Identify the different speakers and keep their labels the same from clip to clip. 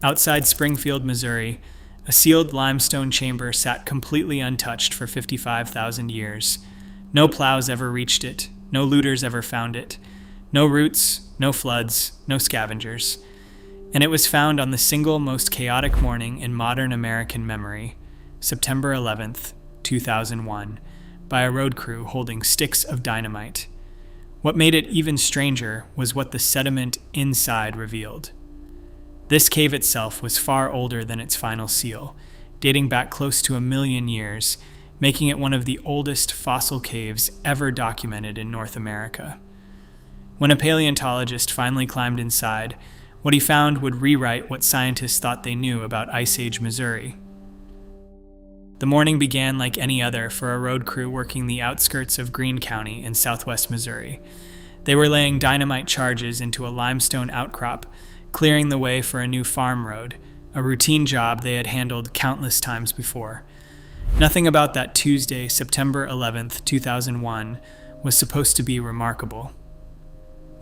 Speaker 1: Outside Springfield, Missouri, a sealed limestone chamber sat completely untouched for 55,000 years. No plows ever reached it, no looters ever found it, no roots, no floods, no scavengers. And it was found on the single most chaotic morning in modern American memory, September 11th, 2001, by a road crew holding sticks of dynamite. What made it even stranger was what the sediment inside revealed. This cave itself was far older than its final seal, dating back close to 1 million years, making it one of the oldest fossil caves ever documented in North America. When a paleontologist finally climbed inside, what he found would rewrite what scientists thought they knew about Ice Age Missouri. The morning began like any other for a road crew working the outskirts of Greene County in southwest Missouri. They were laying dynamite charges into a limestone outcrop, clearing the way for a new farm road, a routine job they had handled countless times before. Nothing about that Tuesday, September 11th, 2001, was supposed to be remarkable.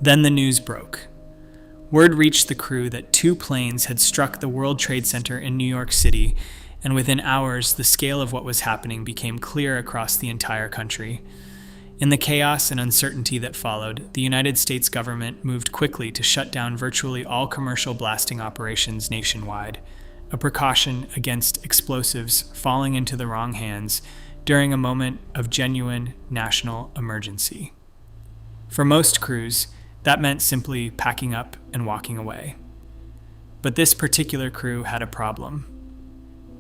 Speaker 1: Then the news broke. Word reached the crew that 2 planes had struck the World Trade Center in New York City, and within hours, the scale of what was happening became clear across the entire country. In the chaos and uncertainty that followed, the United States government moved quickly to shut down virtually all commercial blasting operations nationwide, a precaution against explosives falling into the wrong hands during a moment of genuine national emergency. For most crews, that meant simply packing up and walking away. But this particular crew had a problem.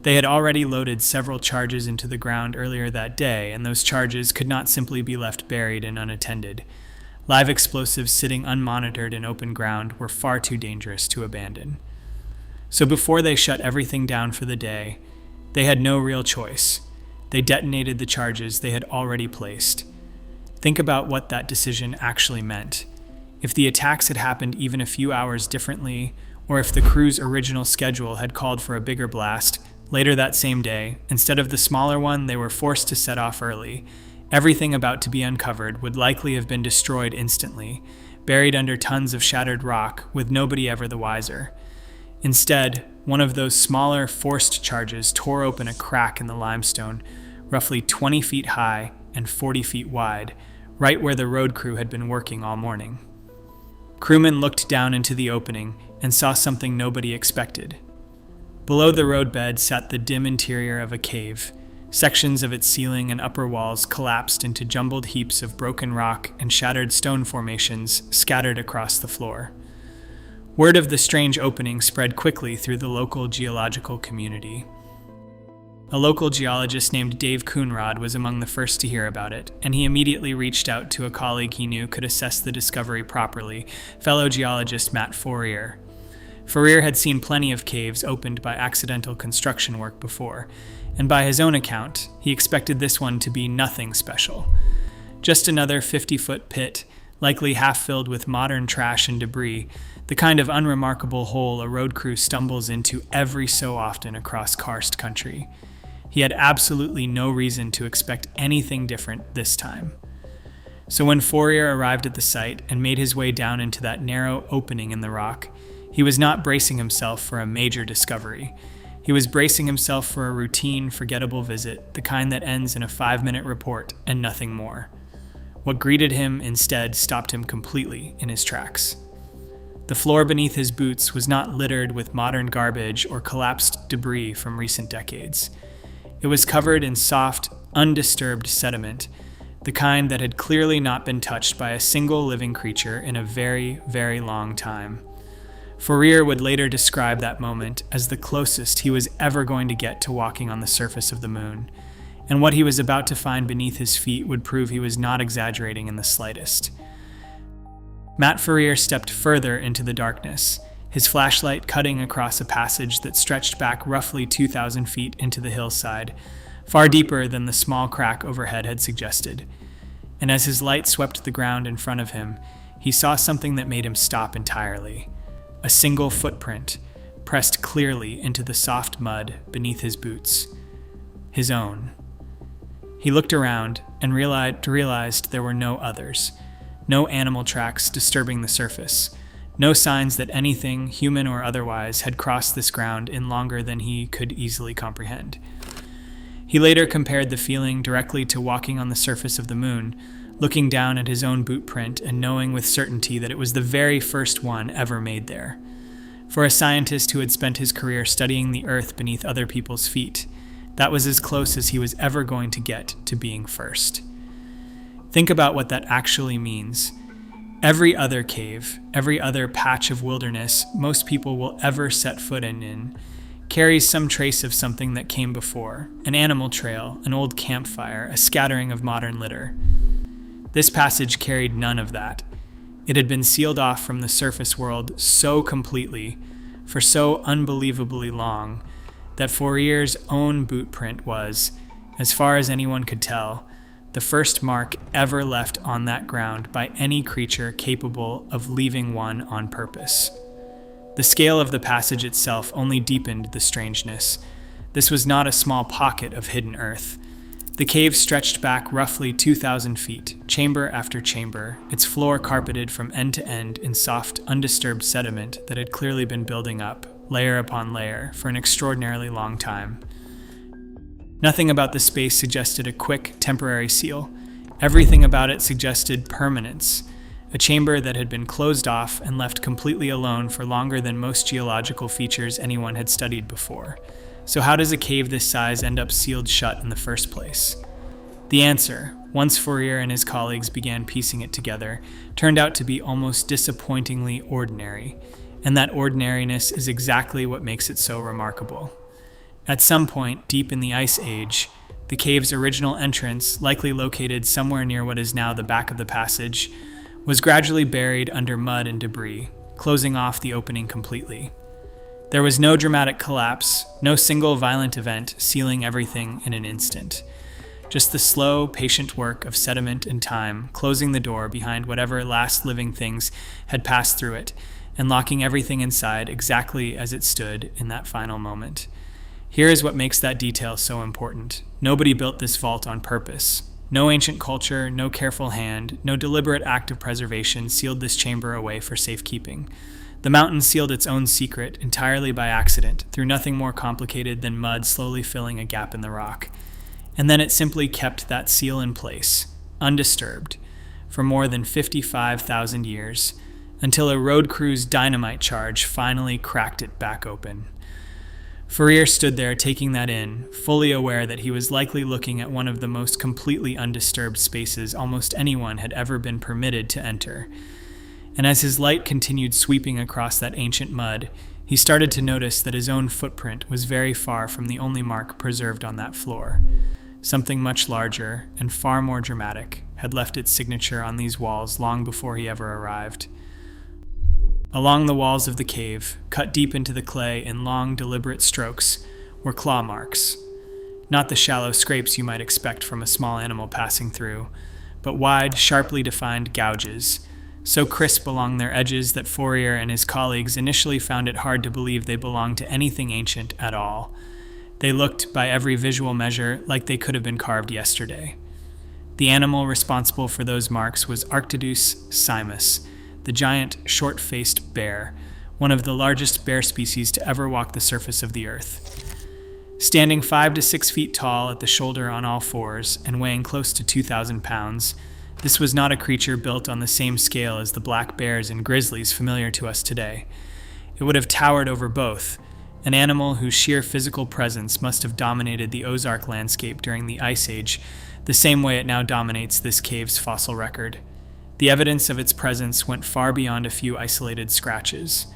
Speaker 1: They had already loaded several charges into the ground earlier that day, and those charges could not simply be left buried and unattended. Live explosives sitting unmonitored in open ground were far too dangerous to abandon. So before they shut everything down for the day, they had no real choice. They detonated the charges they had already placed. Think about what that decision actually meant. If the attacks had happened even a few hours differently, or if the crew's original schedule had called for a bigger blast, later that same day, instead of the smaller one they were forced to set off early, everything about to be uncovered would likely have been destroyed instantly, buried under tons of shattered rock with nobody ever the wiser. Instead, one of those smaller forced charges tore open a crack in the limestone, roughly 20 feet high and 40 feet wide, right where the road crew had been working all morning. Crewmen looked down into the opening and saw something nobody expected. Below the roadbed sat the dim interior of a cave. Sections of its ceiling and upper walls collapsed into jumbled heaps of broken rock and shattered stone formations scattered across the floor. Word of the strange opening spread quickly through the local geological community. A local geologist named Dave Coonrod was among the first to hear about it, and he immediately reached out to a colleague he knew could assess the discovery properly, fellow geologist Matt Forir. Forir had seen plenty of caves opened by accidental construction work before, and by his own account, he expected this one to be nothing special. Just another 50-foot pit, likely half filled with modern trash and debris, the kind of unremarkable hole a road crew stumbles into every so often across karst country. He had absolutely no reason to expect anything different this time. So when Forir arrived at the site and made his way down into that narrow opening in the rock, he was not bracing himself for a major discovery. He was bracing himself for a routine, forgettable visit, the kind that ends in a 5-minute report and nothing more. What greeted him instead stopped him completely in his tracks. The floor beneath his boots was not littered with modern garbage or collapsed debris from recent decades. It was covered in soft, undisturbed sediment, the kind that had clearly not been touched by a single living creature in a very, very long time. Forir would later describe that moment as the closest he was ever going to get to walking on the surface of the moon, and what he was about to find beneath his feet would prove he was not exaggerating in the slightest. Matt Forir stepped further into the darkness, his flashlight cutting across a passage that stretched back roughly 2,000 feet into the hillside, far deeper than the small crack overhead had suggested. And as his light swept the ground in front of him, he saw something that made him stop entirely. A single footprint, pressed clearly into the soft mud beneath his boots. His own. He looked around and realized there were no others. No animal tracks disturbing the surface. No signs that anything, human or otherwise, had crossed this ground in longer than he could easily comprehend. He later compared the feeling directly to walking on the surface of the moon, looking down at his own boot print and knowing with certainty that it was the very first one ever made there. For a scientist who had spent his career studying the earth beneath other people's feet, that was as close as he was ever going to get to being first. Think about what that actually means. Every other cave, every other patch of wilderness most people will ever set foot in, carries some trace of something that came before, an animal trail, an old campfire, a scattering of modern litter. This passage carried none of that. It had been sealed off from the surface world so completely, for so unbelievably long, that Forir's own boot print was, as far as anyone could tell, the first mark ever left on that ground by any creature capable of leaving one on purpose. The scale of the passage itself only deepened the strangeness. This was not a small pocket of hidden earth. The cave stretched back roughly 2,000 feet, chamber after chamber, its floor carpeted from end to end in soft, undisturbed sediment that had clearly been building up, layer upon layer, for an extraordinarily long time. Nothing about the space suggested a quick, temporary seal. Everything about it suggested permanence, a chamber that had been closed off and left completely alone for longer than most geological features anyone had studied before. So how does a cave this size end up sealed shut in the first place? The answer, once Forir and his colleagues began piecing it together, turned out to be almost disappointingly ordinary, and that ordinariness is exactly what makes it so remarkable. At some point, deep in the Ice Age, the cave's original entrance, likely located somewhere near what is now the back of the passage, was gradually buried under mud and debris, closing off the opening completely. There was no dramatic collapse, no single violent event sealing everything in an instant. Just the slow, patient work of sediment and time, closing the door behind whatever last living things had passed through it, and locking everything inside exactly as it stood in that final moment. Here is what makes that detail so important. Nobody built this vault on purpose. No ancient culture, no careful hand, no deliberate act of preservation sealed this chamber away for safekeeping. The mountain sealed its own secret entirely by accident, through nothing more complicated than mud slowly filling a gap in the rock. And then it simply kept that seal in place, undisturbed, for more than 55,000 years, until a road crew's dynamite charge finally cracked it back open. Forir stood there taking that in, fully aware that he was likely looking at one of the most completely undisturbed spaces almost anyone had ever been permitted to enter. And as his light continued sweeping across that ancient mud, he started to notice that his own footprint was very far from the only mark preserved on that floor. Something much larger and far more dramatic had left its signature on these walls long before he ever arrived. Along the walls of the cave, cut deep into the clay in long, deliberate strokes, were claw marks. Not the shallow scrapes you might expect from a small animal passing through, but wide, sharply defined gouges, so crisp along their edges that Forir and his colleagues initially found it hard to believe they belonged to anything ancient at all. They looked, by every visual measure, like they could have been carved yesterday. The animal responsible for those marks was Arctidus simus, the giant, short-faced bear, one of the largest bear species to ever walk the surface of the earth. Standing 5 to 6 feet tall at the shoulder on all fours and weighing close to 2,000 pounds, this was not a creature built on the same scale as the black bears and grizzlies familiar to us today. It would have towered over both, an animal whose sheer physical presence must have dominated the Ozark landscape during the Ice Age, the same way it now dominates this cave's fossil record. The evidence of its presence went far beyond a few isolated scratches.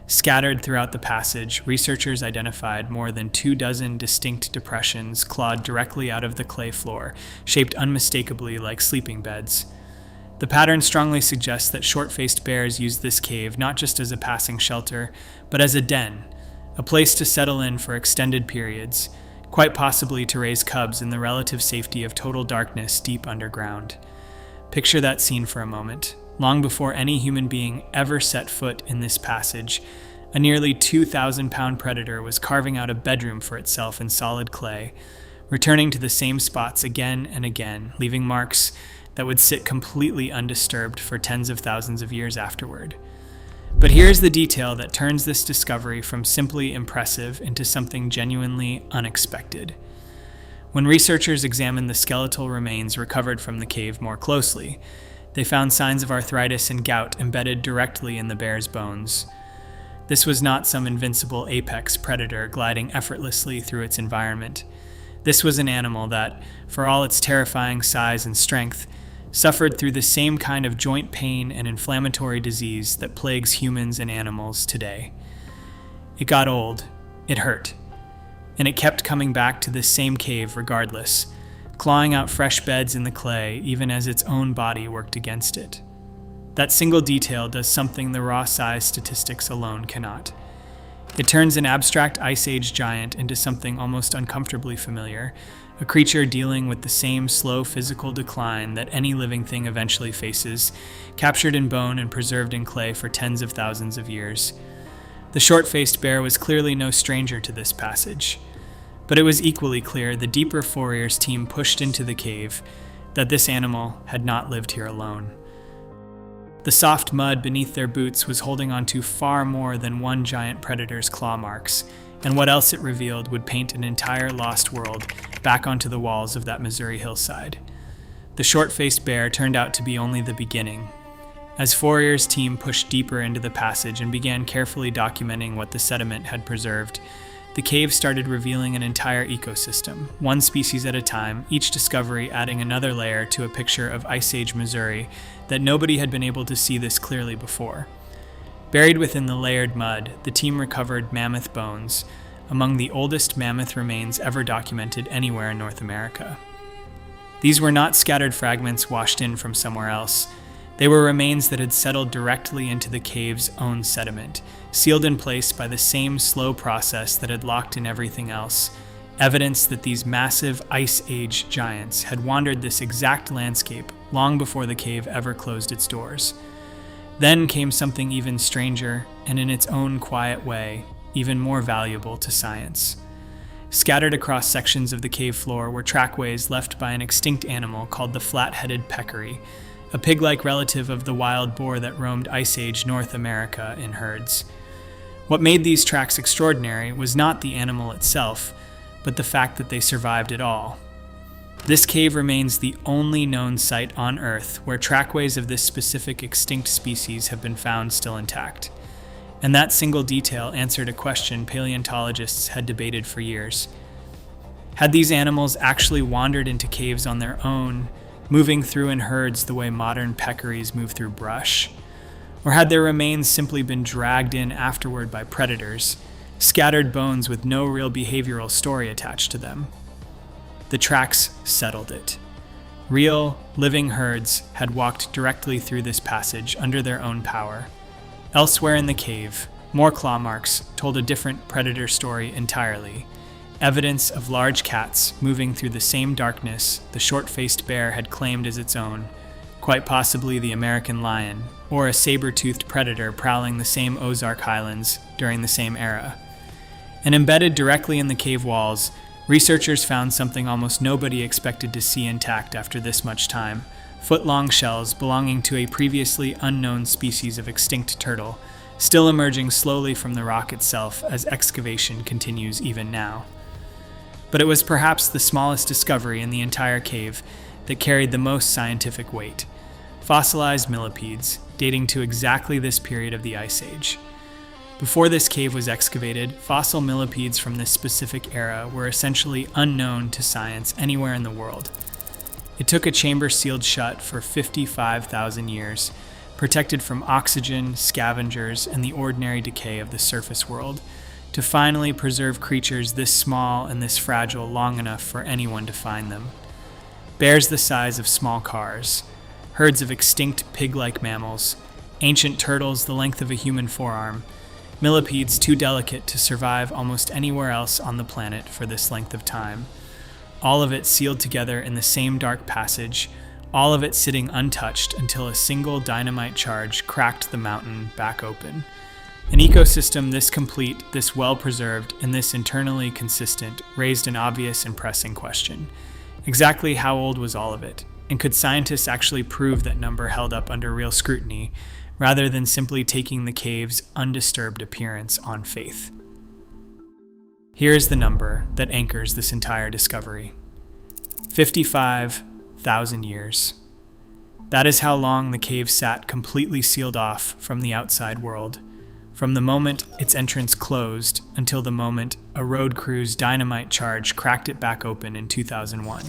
Speaker 1: Scattered throughout the passage, researchers identified more than 24 distinct depressions clawed directly out of the clay floor, shaped unmistakably like sleeping beds. The pattern strongly suggests that short-faced bears used this cave not just as a passing shelter, but as a den, a place to settle in for extended periods, quite possibly to raise cubs in the relative safety of total darkness deep underground. Picture that scene for a moment. Long before any human being ever set foot in this passage, a nearly 2,000-pound predator was carving out a bedroom for itself in solid clay, returning to the same spots again and again, leaving marks that would sit completely undisturbed for tens of thousands of years afterward. But here's the detail that turns this discovery from simply impressive into something genuinely unexpected. When researchers examined the skeletal remains recovered from the cave more closely, they found signs of arthritis and gout embedded directly in the bear's bones. This was not some invincible apex predator gliding effortlessly through its environment. This was an animal that, for all its terrifying size and strength, suffered through the same kind of joint pain and inflammatory disease that plagues humans and animals today. It got old, it hurt, and it kept coming back to this same cave regardless, clawing out fresh beds in the clay even as its own body worked against it. That single detail does something the raw size statistics alone cannot. It turns an abstract Ice Age giant into something almost uncomfortably familiar, a creature dealing with the same slow physical decline that any living thing eventually faces, captured in bone and preserved in clay for tens of thousands of years. The short-faced bear was clearly no stranger to this passage. But it was equally clear the deeper Forir's team pushed into the cave that this animal had not lived here alone. The soft mud beneath their boots was holding on to far more than one giant predator's claw marks, and what else it revealed would paint an entire lost world back onto the walls of that Missouri hillside. The short-faced bear turned out to be only the beginning. As Forir's team pushed deeper into the passage and began carefully documenting what the sediment had preserved, the cave started revealing an entire ecosystem, one species at a time, each discovery adding another layer to a picture of Ice Age Missouri that nobody had been able to see this clearly before. Buried within the layered mud, the team recovered mammoth bones, among the oldest mammoth remains ever documented anywhere in North America. These were not scattered fragments washed in from somewhere else. They were remains that had settled directly into the cave's own sediment, sealed in place by the same slow process that had locked in everything else, evidence that these massive Ice Age giants had wandered this exact landscape long before the cave ever closed its doors. Then came something even stranger, and in its own quiet way, even more valuable to science. Scattered across sections of the cave floor were trackways left by an extinct animal called the flat-headed peccary, a pig-like relative of the wild boar that roamed Ice Age North America in herds. What made these tracks extraordinary was not the animal itself, but the fact that they survived at all. This cave remains the only known site on Earth where trackways of this specific extinct species have been found still intact. And that single detail answered a question paleontologists had debated for years. Had these animals actually wandered into caves on their own, moving through in herds the way modern peccaries move through brush? Or had their remains simply been dragged in afterward by predators, scattered bones with no real behavioral story attached to them? The tracks settled it. Real, living herds had walked directly through this passage under their own power. Elsewhere in the cave, more claw marks told a different predator story entirely. Evidence of large cats moving through the same darkness the short-faced bear had claimed as its own, quite possibly the American lion, or a saber-toothed predator prowling the same Ozark Highlands during the same era. And embedded directly in the cave walls, researchers found something almost nobody expected to see intact after this much time: foot-long shells belonging to a previously unknown species of extinct turtle, still emerging slowly from the rock itself as excavation continues even now. But it was perhaps the smallest discovery in the entire cave that carried the most scientific weight: fossilized millipedes, dating to exactly this period of the Ice Age. Before this cave was excavated, fossil millipedes from this specific era were essentially unknown to science anywhere in the world. It took a chamber sealed shut for 55,000 years, protected from oxygen, scavengers, and the ordinary decay of the surface world, to finally preserve creatures this small and this fragile long enough for anyone to find them. Bears the size of small cars, herds of extinct pig-like mammals, ancient turtles the length of a human forearm, millipedes too delicate to survive almost anywhere else on the planet for this length of time. All of it sealed together in the same dark passage, all of it sitting untouched until a single dynamite charge cracked the mountain back open. An ecosystem this complete, this well-preserved, and this internally consistent raised an obvious and pressing question. Exactly how old was all of it? And could scientists actually prove that number held up under real scrutiny, rather than simply taking the cave's undisturbed appearance on faith. Here is the number that anchors this entire discovery: 55,000 years. That is how long the cave sat completely sealed off from the outside world, from the moment its entrance closed until the moment a road crew's dynamite charge cracked it back open in 2001.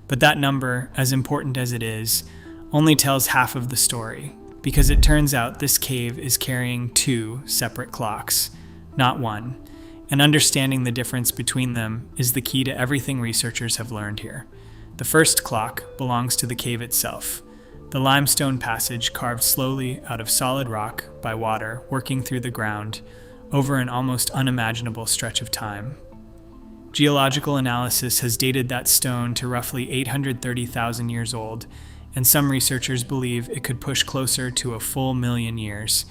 Speaker 1: But that number, as important as it is, only tells half of the story, because it turns out this cave is carrying two separate clocks, not one, and understanding the difference between them is the key to everything researchers have learned here. The first clock belongs to the cave itself, the limestone passage carved slowly out of solid rock by water working through the ground over an almost unimaginable stretch of time. Geological analysis has dated that stone to roughly 830,000 years old, and some researchers believe it could push closer to a full million years.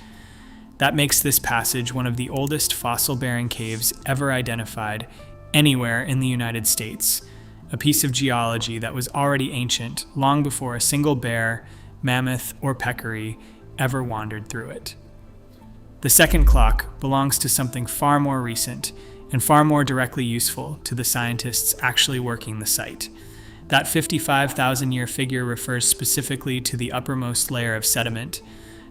Speaker 1: That makes this passage one of the oldest fossil-bearing caves ever identified anywhere in the United States, a piece of geology that was already ancient long before a single bear, mammoth, or peccary ever wandered through it. The second clock belongs to something far more recent and far more directly useful to the scientists actually working the site. That 55,000-year figure refers specifically to the uppermost layer of sediment,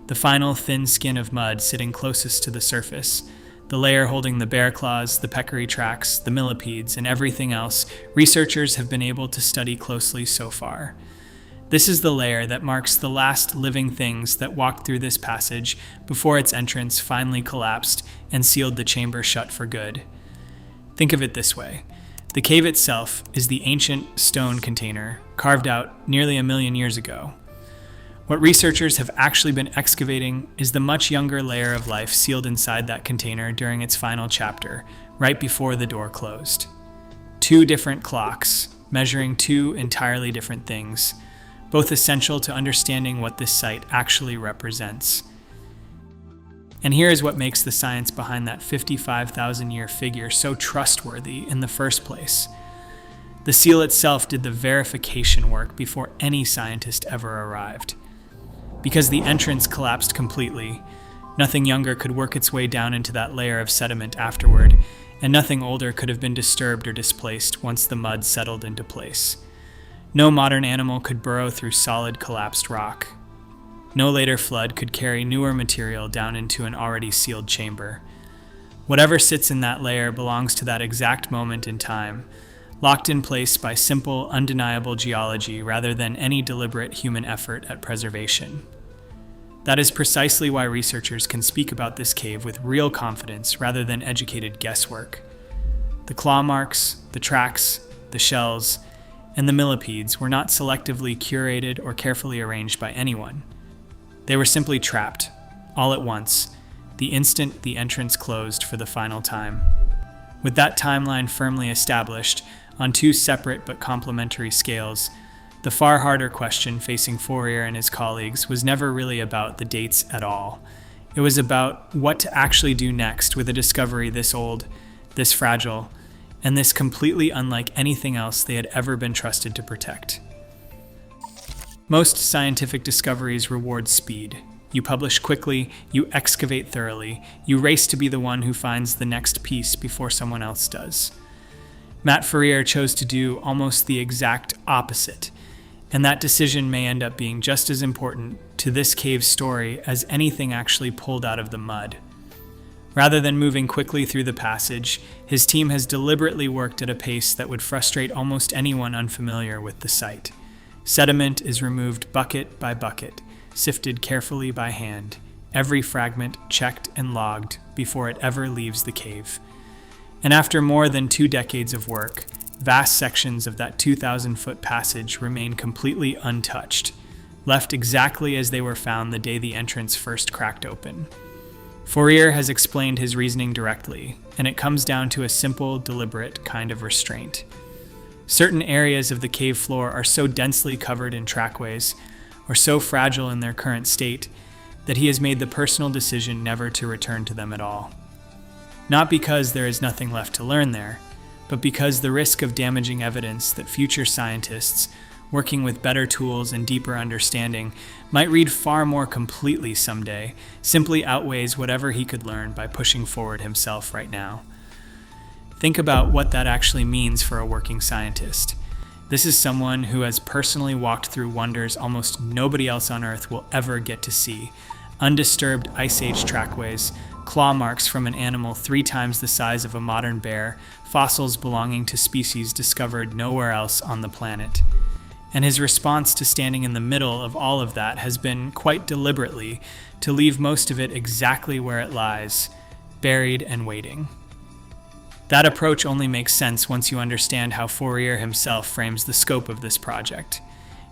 Speaker 1: the final thin skin of mud sitting closest to the surface, the layer holding the bear claws, the peccary tracks, the millipedes, and everything else researchers have been able to study closely so far. This is the layer that marks the last living things that walked through this passage before its entrance finally collapsed and sealed the chamber shut for good. Think of it this way. The cave itself is the ancient stone container carved out nearly 1 million years ago. What researchers have actually been excavating is the much younger layer of life sealed inside that container during its final chapter, right before the door closed. Two different clocks, measuring two entirely different things, both essential to understanding what this site actually represents. And here is what makes the science behind that 55,000-year figure so trustworthy in the first place. The seal itself did the verification work before any scientist ever arrived. Because the entrance collapsed completely, nothing younger could work its way down into that layer of sediment afterward, and nothing older could have been disturbed or displaced once the mud settled into place. No modern animal could burrow through solid collapsed rock. No later flood could carry newer material down into an already sealed chamber. Whatever sits in that layer belongs to that exact moment in time, locked in place by simple, undeniable geology rather than any deliberate human effort at preservation. That is precisely why researchers can speak about this cave with real confidence rather than educated guesswork. The claw marks, the tracks, the shells, and the millipedes were not selectively curated or carefully arranged by anyone. They were simply trapped, all at once, the instant the entrance closed for the final time. With that timeline firmly established, on two separate but complementary scales, the far harder question facing Forir and his colleagues was never really about the dates at all. It was about what to actually do next with a discovery this old, this fragile, and this completely unlike anything else they had ever been trusted to protect. Most scientific discoveries reward speed. You publish quickly, you excavate thoroughly, you race to be the one who finds the next piece before someone else does. Matt Forir chose to do almost the exact opposite, and that decision may end up being just as important to this cave's story as anything actually pulled out of the mud. Rather than moving quickly through the passage, his team has deliberately worked at a pace that would frustrate almost anyone unfamiliar with the site. Sediment is removed bucket by bucket, sifted carefully by hand, every fragment checked and logged before it ever leaves the cave. And after more than 2 decades of work, vast sections of that 2,000-foot passage remain completely untouched, left exactly as they were found the day the entrance first cracked open. Forir has explained his reasoning directly, and it comes down to a simple, deliberate kind of restraint. Certain areas of the cave floor are so densely covered in trackways, or so fragile in their current state, that he has made the personal decision never to return to them at all. Not because there is nothing left to learn there, but because the risk of damaging evidence that future scientists working with better tools and deeper understanding, might read far more completely someday, simply outweighs whatever he could learn by pushing forward himself right now. Think about what that actually means for a working scientist. This is someone who has personally walked through wonders almost nobody else on Earth will ever get to see. Undisturbed Ice Age trackways, claw marks from an animal 3 times the size of a modern bear, fossils belonging to species discovered nowhere else on the planet. And his response to standing in the middle of all of that has been, quite deliberately, to leave most of it exactly where it lies, buried and waiting. That approach only makes sense once you understand how Forir himself frames the scope of this project.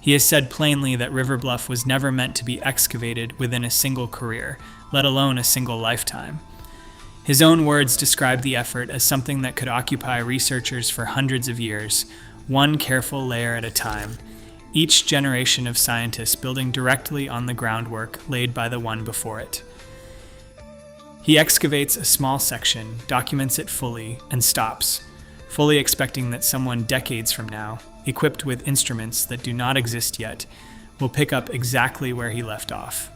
Speaker 1: He has said plainly that River Bluff was never meant to be excavated within a single career, let alone a single lifetime. His own words describe the effort as something that could occupy researchers for hundreds of years, one careful layer at a time, each generation of scientists building directly on the groundwork laid by the one before it. He excavates a small section, documents it fully, and stops, fully expecting that someone decades from now, equipped with instruments that do not exist yet, will pick up exactly where he left off.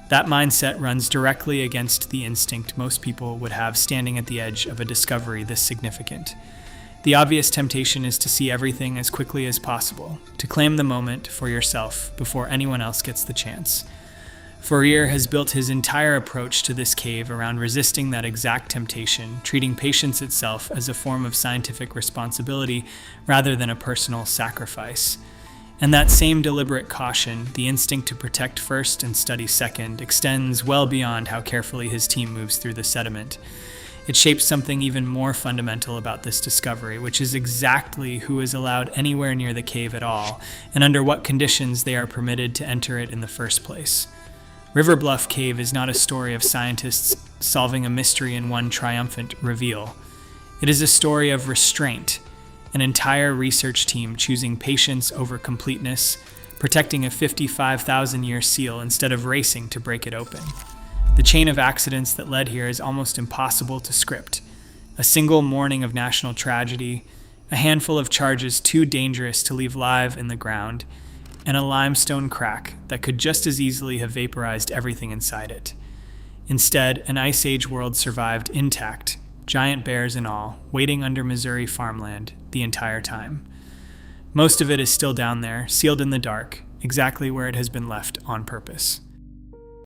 Speaker 1: That mindset runs directly against the instinct most people would have standing at the edge of a discovery this significant. The obvious temptation is to see everything as quickly as possible, to claim the moment for yourself before anyone else gets the chance. Forir has built his entire approach to this cave around resisting that exact temptation, treating patience itself as a form of scientific responsibility rather than a personal sacrifice. And that same deliberate caution, the instinct to protect first and study second, extends well beyond how carefully his team moves through the sediment. It shapes something even more fundamental about this discovery, which is exactly who is allowed anywhere near the cave at all, and under what conditions they are permitted to enter it in the first place. River Bluff Cave is not a story of scientists solving a mystery in one triumphant reveal. It is a story of restraint, an entire research team choosing patience over completeness, protecting a 55,000-year seal instead of racing to break it open. The chain of accidents that led here is almost impossible to script. A single morning of national tragedy, a handful of charges too dangerous to leave live in the ground, and a limestone crack that could just as easily have vaporized everything inside it. Instead, an Ice Age world survived intact, giant bears and all, waiting under Missouri farmland the entire time. Most of it is still down there, sealed in the dark, exactly where it has been left on purpose.